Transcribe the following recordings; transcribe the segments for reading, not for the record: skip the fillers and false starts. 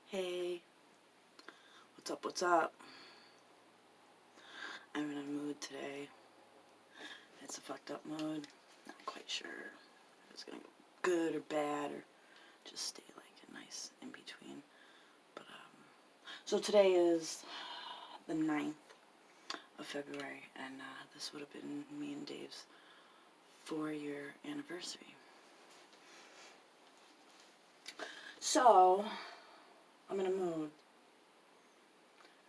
Hey, what's up, what's up? I'm in a mood today. It's a fucked up mood. Not quite sure if it's gonna go good or bad or just stay like a nice in between. But, so today is the 9th of February, and this would have been me and Dave's 4-year anniversary. So, I'm in a mood.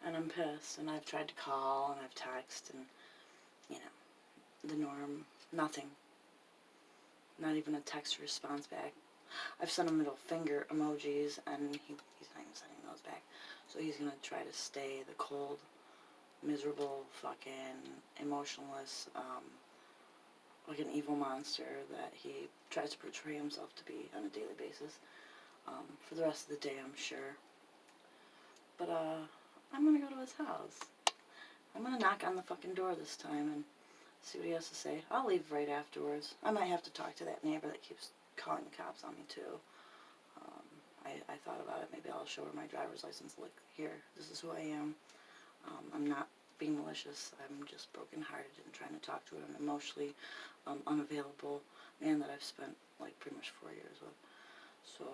And I'm pissed, and I've tried to call, and I've texted, and, the norm, nothing. Not even a text response back. I've sent him middle finger emojis, and he's not even sending those back. So he's gonna try to stay the cold, miserable, fucking, emotionless, like an evil monster that he tries to portray himself to be on a daily basis. For the rest of the day, I'm sure. But, I'm gonna go to his house. I'm gonna knock on the fucking door this time and see what he has to say. I'll leave right afterwards. I might have to talk to that neighbor that keeps calling the cops on me, too. I thought about it. Maybe I'll show her my driver's license. Look, here, this is who I am. I'm not being malicious. I'm just brokenhearted and trying to talk to an emotionally unavailable man that I've spent, like, pretty much 4 years with. So,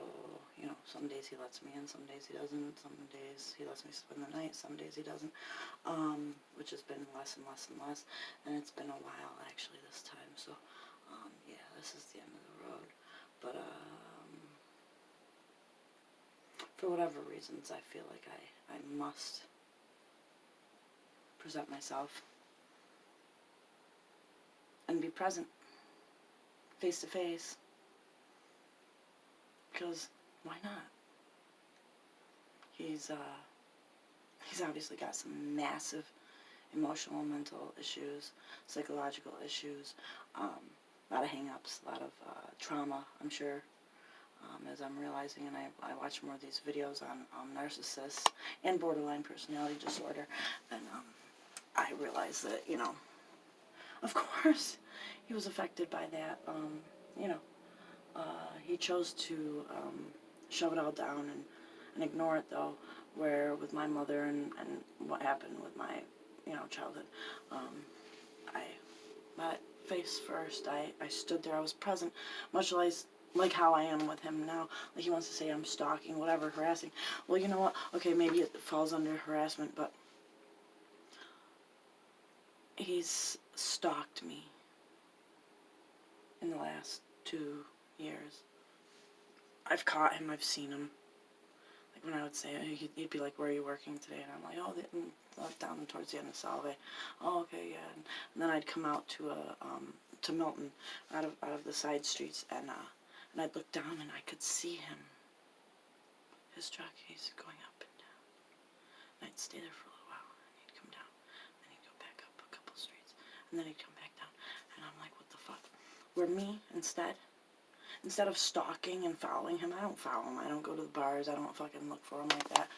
some days he lets me in, some days he doesn't, some days he lets me spend the night, some days he doesn't, which has been less and less and less, and it's been a while, actually, this time, so, yeah, this is the end of the road, but, for whatever reasons, I feel like I must present myself and be present, face to face, because why not? He's obviously got some massive emotional, mental issues, psychological issues, a lot of hang-ups, a lot of trauma, I'm sure, as I'm realizing, and I watch more of these videos on narcissists and borderline personality disorder, and I realize that, of course, he was affected by that, he chose to shove it all down and ignore it, though, where with my mother and what happened with my, childhood, but face first, I stood there, I was present, much like how I am with him now. Like, he wants to say I'm stalking, whatever, harassing. Well, you know what? Okay, maybe it falls under harassment, but he's stalked me in the last 2 years. I've caught him, I've seen him. Like, when I would say, he'd be like, where are you working today? And I'm like, oh, down towards the end of Salve. Oh, okay, yeah. And then I'd come out to Milton, out of the side streets, and I'd look down and I could see him. His truck, he's going up and down. And I'd stay there for a little while, and he'd come down, and he'd go back up a couple streets, and then he'd come back down, and I'm like, what the fuck? Where me, instead of stalking and following him, I don't follow him, I don't go to the bars, I don't fucking look for him like that,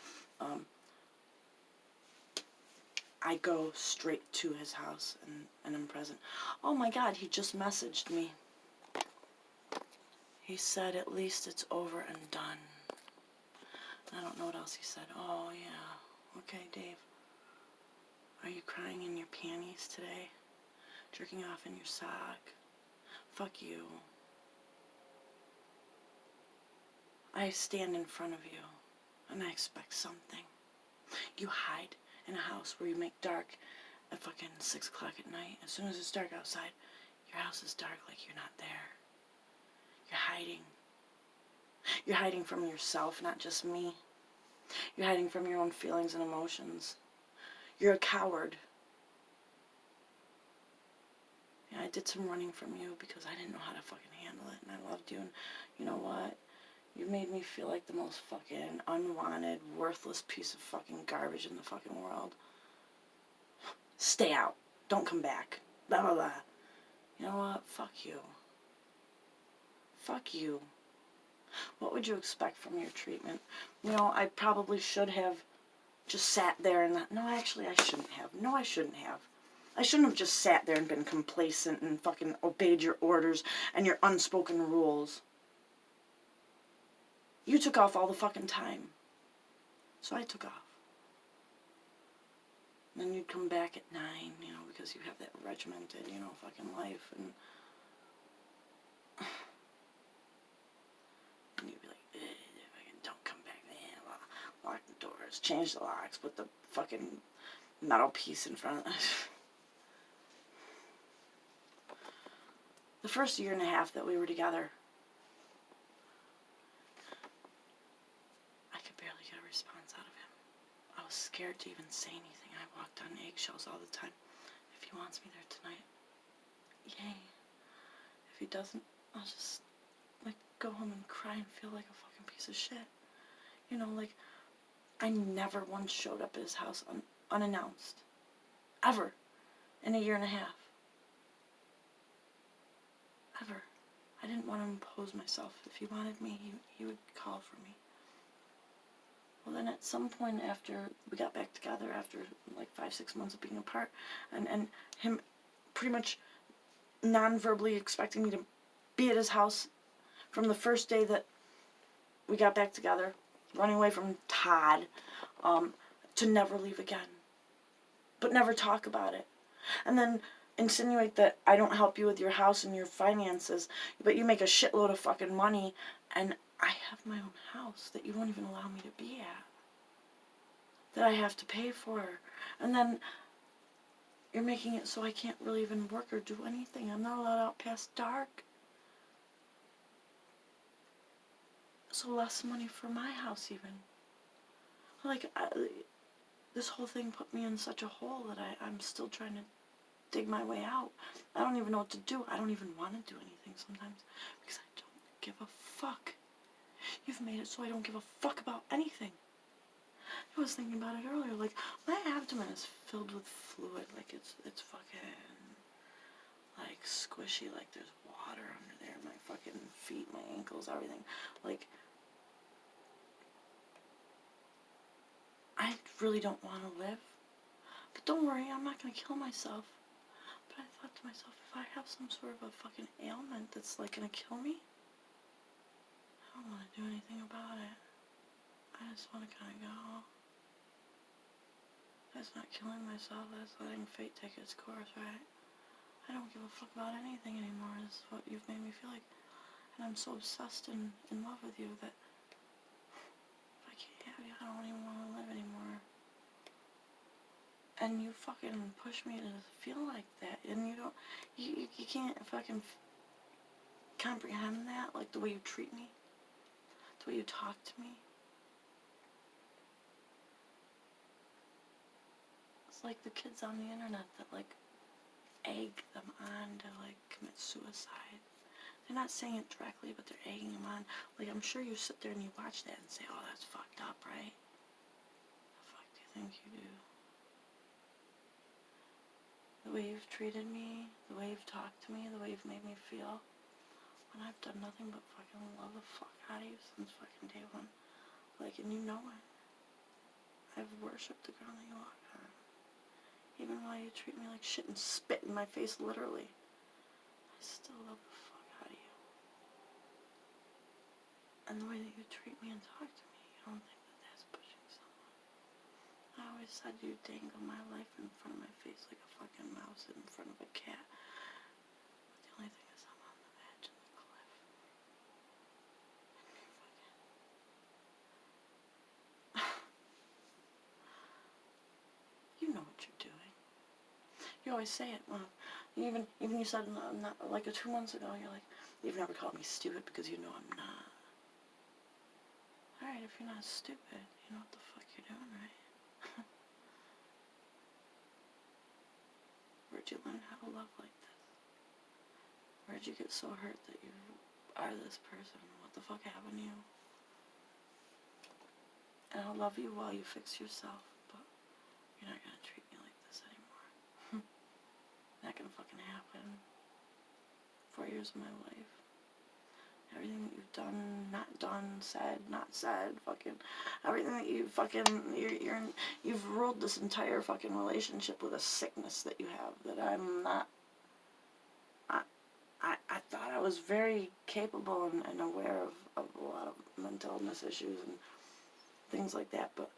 I go straight to his house, and I'm present. Oh my God, he just messaged me. He said, at least it's over and done. I don't know what else he said. Oh, yeah. Okay, Dave. Are you crying in your panties today? Jerking off in your sock? Fuck you. I stand in front of you, and I expect something. You hide in a house where you make dark at fucking 6 o'clock at night. As soon as it's dark outside, your house is dark like you're not there. You're hiding. You're hiding from yourself, not just me. You're hiding from your own feelings and emotions. You're a coward. Yeah, I did some running from you because I didn't know how to fucking handle it, and I loved you, and you know what? You made me feel like the most fucking unwanted, worthless piece of fucking garbage in the fucking world. Stay out. Don't come back. Blah, blah, blah. You know what? Fuck you. Fuck you. What would you expect from your treatment? I probably should have just sat there and... No, actually, I shouldn't have. No, I shouldn't have. I shouldn't have just sat there and been complacent and fucking obeyed your orders and your unspoken rules. You took off all the fucking time. So I took off. And then you'd come back at 9, you know, because you have that regimented, you know, fucking life, and you'd be like, fucking don't come back, man, lock the doors, change the locks, put the fucking metal piece in front of it. The first year and a half that we were together, I could barely get a response out of him. I was scared to even say anything. I walked on eggshells all the time. If he wants me there tonight, yay. If he doesn't, I'll just, like, go home and cry and feel like a fucking piece of shit. You know, like, I never once showed up at his house unannounced. Ever. In a year and a half. Ever. I didn't want to impose myself. If he wanted me, he would call for me. Well, then at some point after we got back together, after like 5-6 months of being apart, and him pretty much non-verbally expecting me to be at his house from the first day that we got back together, running away from Todd, to never leave again, but never talk about it. And then insinuate that I don't help you with your house and your finances, but you make a shitload of fucking money, and I have my own house that you won't even allow me to be at, that I have to pay for. And then you're making it so I can't really even work or do anything. I'm not allowed out past dark. So less money for my house even. Like, this whole thing put me in such a hole that I'm still trying to dig my way out. I don't even know what to do. I don't even want to do anything sometimes because I don't give a fuck. You've made it so I don't give a fuck about anything. I was thinking about it earlier, like, my abdomen is filled with fluid, like, it's fucking, like, squishy, like, there's water under there, my fucking feet, my ankles, everything, like, I really don't want to live, but don't worry, I'm not going to kill myself. But I thought to myself, if I have some sort of a fucking ailment that's, like, going to kill me, I don't want to do anything about it. I just want to kind of go. That's not killing myself, that's letting fate take its course, right? I don't give a fuck about anything anymore, is what you've made me feel like. And I'm so obsessed and in love with you that if I can't have you, I don't even want to live anymore. And you fucking push me to feel like that, and you can't fucking comprehend that, like the way you treat me, the way you talk to me. It's like the kids on the internet that, like, egg them on to, like, commit suicide. They're not saying it directly, but they're egging them on. Like, I'm sure you sit there and you watch that and say, oh, that's fucked up, right? The fuck do you think you do? The way you've treated me, the way you've talked to me, the way you've made me feel, when I've done nothing but fucking love the fuck out of you since fucking day one. Like, and you know it. I've worshipped the girl that you are. Even while you treat me like shit and spit in my face, literally, I still love the fuck out of you. And the way that you treat me and talk to me, I don't think that that's pushing someone. I always said you dangle my life in front of my face like a fucking mouse in front of a cat. But the only thing is I'm on the edge of the cliff. And you know what you're doing. You always say it. Even you said not like 2 months ago. You're like, you've never called me stupid because you know I'm not. All right, if you're not stupid, you know what the fuck you're doing, right? Where'd you learn how to love like this? Where'd you get so hurt that you are this person? What the fuck happened to you? And I'll love you while you fix yourself, but you're not gonna treat me like this anymore. Not gonna fucking happen. 4 years of my life. Everything that you've done, not done, said, not said, fucking, everything that you fucking, you've ruled this entire fucking relationship with a sickness that you have, that I'm not, I thought I was very capable and aware of a lot of mental illness issues and things like that, but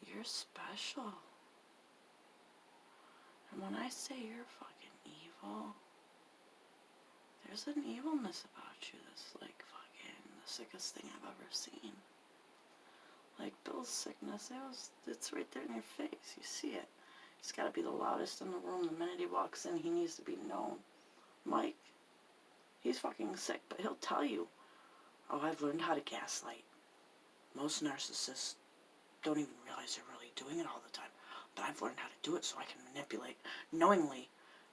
You're special. And when I say you're fucking evil, there's an evilness about you that's like fucking the sickest thing I've ever seen. Like Bill's sickness, it's right there in your face. You see it. He's got to be the loudest in the room. The minute he walks in, he needs to be known. Mike, he's fucking sick, but he'll tell you, oh, I've learned how to gaslight. Most narcissists don't even realize they're really doing it all the time. But I've learned how to do it so I can manipulate knowingly.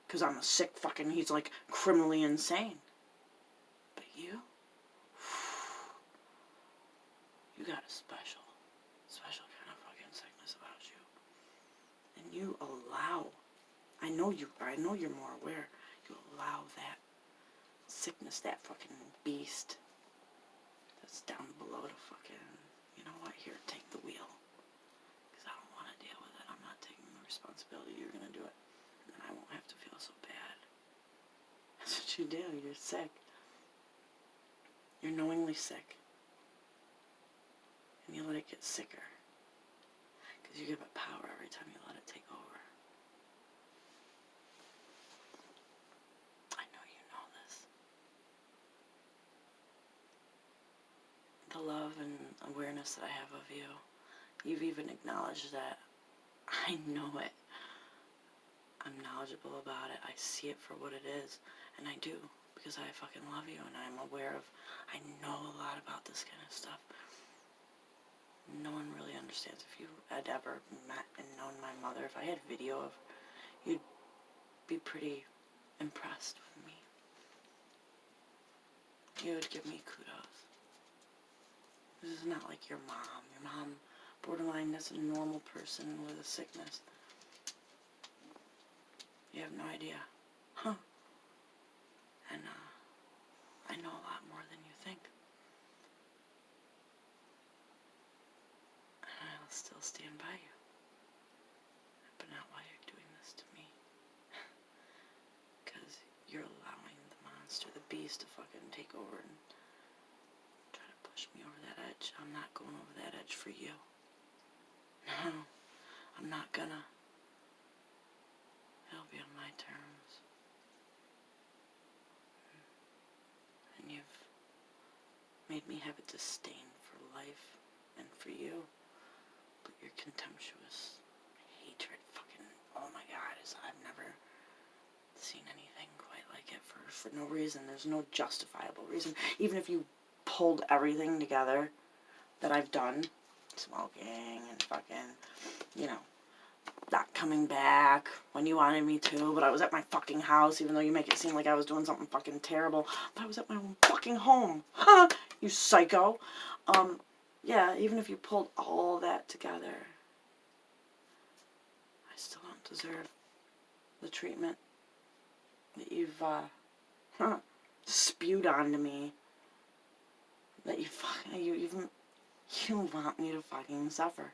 Because I'm a sick fucking, he's like criminally insane. But you got a special kind of fucking sickness about you. And you allow, I know you're more aware, you allow that sickness, that fucking beast that's down below to fucking, you know what, here, take the wheel. Because I don't want to deal with it. I'm not taking the responsibility. You're going to do it. And then I won't have to feel so bad. That's what you do. You're sick. You're knowingly sick. And you let it get sicker. Because you give it power every time you let it take over. I know you know this. The love and awareness that I have of you, you've even acknowledged that I know it. I'm knowledgeable about it. I see it for what it is. And I do. Because I fucking love you. And I'm aware of, I know a lot about this kind of stuff. No one really understands. If you had ever met and known my mother, if I had video of, you'd be pretty impressed with me. You would give me kudos. This is not like your mom. Your mom, borderline, is a normal person with a sickness. You have no idea. Huh. And, I know a lot more than you think. And I'll still stand by you. But not while you're doing this to me. Because you're allowing the monster, the beast, to fucking take over and try to push me over that edge. I'm not going over that edge for you. No, I'm not gonna. It'll be on my terms. And you've made me have a disdain for life and for you. But your contemptuous hatred, fucking, oh my God, I've never seen anything quite like it for no reason. There's no justifiable reason. Even if you pulled everything together that I've done, smoking and fucking, you know, not coming back when you wanted me to, but I was at my fucking house, even though you make it seem like I was doing something fucking terrible, but I was at my own fucking home. Huh, you psycho. Yeah, even if you pulled all that together, I still don't deserve the treatment that you've, spewed onto me. That you want me to fucking suffer.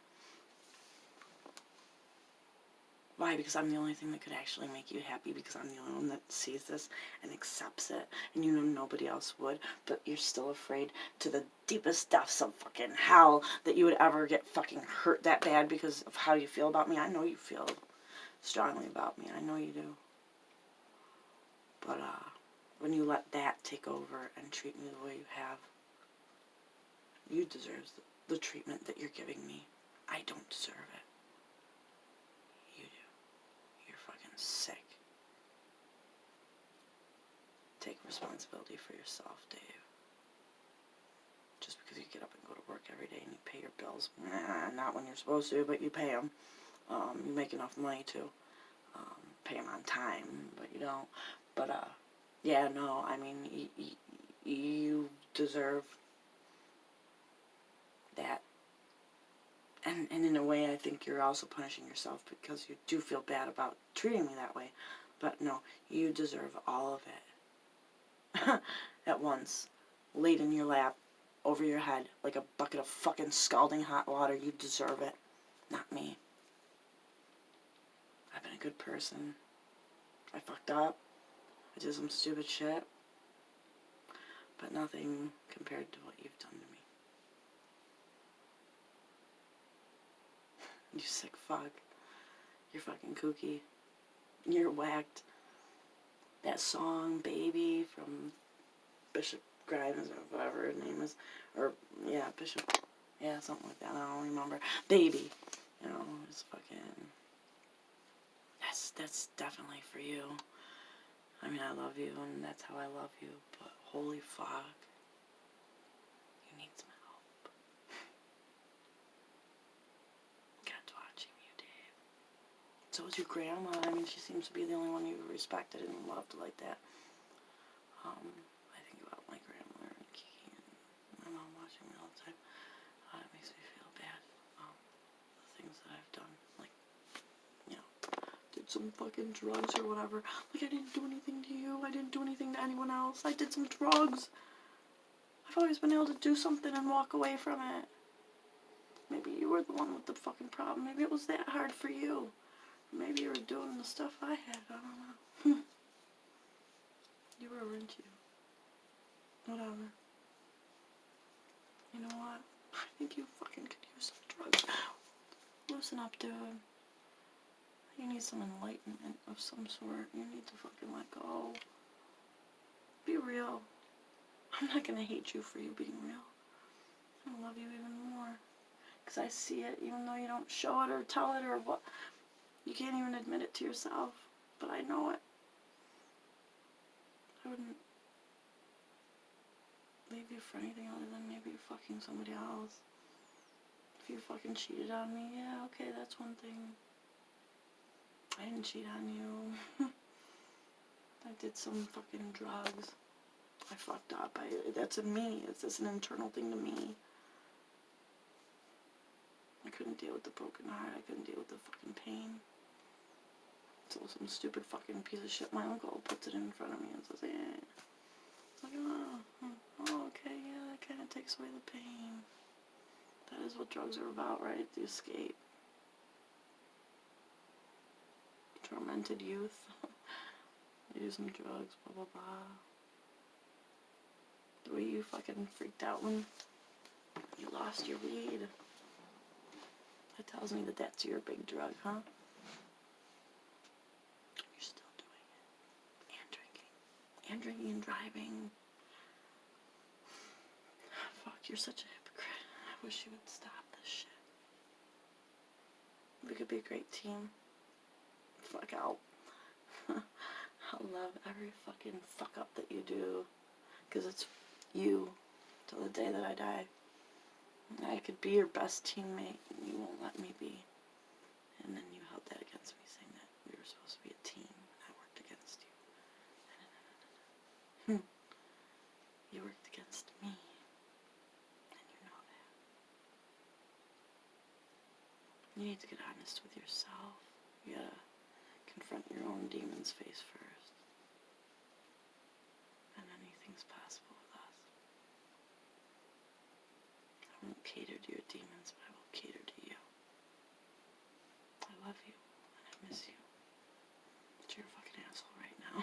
Why? Because I'm the only thing that could actually make you happy, because I'm the only one that sees this and accepts it, and you know nobody else would, but you're still afraid to the deepest depths of fucking hell that you would ever get fucking hurt that bad because of how you feel about me. I know you feel strongly about me. I know you do. But, when you let that take over and treat me the way you have, you deserve the treatment that you're giving me. I don't deserve it. Sick. Take responsibility for yourself, Dave. Just because you get up and go to work every day and you pay your bills, not when you're supposed to, but you pay them. You make enough money to pay them on time, but you don't. But yeah, no, I mean, you deserve that. And in a way, I think you're also punishing yourself because you do feel bad about treating me that way. But no, you deserve all of it. At once. Laid in your lap, over your head, like a bucket of fucking scalding hot water. You deserve it. Not me. I've been a good person. I fucked up. I did some stupid shit. But nothing compared to what you've done to me. You sick fuck. You're fucking kooky. You're whacked. That song, Baby, from Bishop Grimes, or whatever his name is. Or, yeah, Bishop. Yeah, something like that. I don't remember. Baby. You know, it's fucking... That's definitely for you. I mean, I love you, and that's how I love you, but holy fuck. You need some help. God's watching you, Dave. So is your grandma. I mean, she seems to be the only one you respected and loved like that. I think about my grandmother and Kiki and my mom watching me all the time. It makes me feel bad. The things that I've done, like, you know, did some fucking drugs or whatever. Like, I didn't do anything to you. I didn't do anything to anyone else. I did some drugs. I've always been able to do something and walk away from it. Maybe you were the one with the fucking problem. Maybe it was that hard for you. Maybe you were doing the stuff I had. I don't know. You were, weren't you? Whatever. You know what? I think you fucking could use some drugs. Loosen up, dude. You need some enlightenment of some sort. You need to fucking let go. Be real. I'm not gonna hate you for you being real. I'm gonna love you even more. Because I see it, even though you don't show it or tell it or what. You can't even admit it to yourself. But I know it. I wouldn't leave you for anything other than maybe fucking somebody else. If you fucking cheated on me, yeah, okay, that's one thing. I didn't cheat on you. I did some fucking drugs. I fucked up. That's in me. It's just an internal thing to me. I couldn't deal with the broken heart. I couldn't deal with the fucking pain. So some stupid fucking piece of shit, my uncle puts it in front of me and says, yeah. It's like, oh, okay, yeah, that kind of takes away the pain. That is what drugs are about, right? The escape. Tormented youth. Using drugs, blah, blah, blah. The way you fucking freaked out when you lost your weed. That tells me that that's your big drug, huh? You're still doing it. And drinking. And drinking and driving. Fuck, you're such a hypocrite. I wish you would stop this shit. We could be a great team. Fuck out. I'll love every fucking fuck up that you do. Because it's you till the day that I die. I could be your best teammate and you won't let me be. And then you held that against me, saying that we were supposed to be a team and I worked against you. You worked against me. And you know that. You need to get honest with yourself. You gotta confront your own demons face first. And anything's possible with us. I won't cater to your demons, but I will cater to you. I love you, and I miss you. But you're a fucking asshole right now.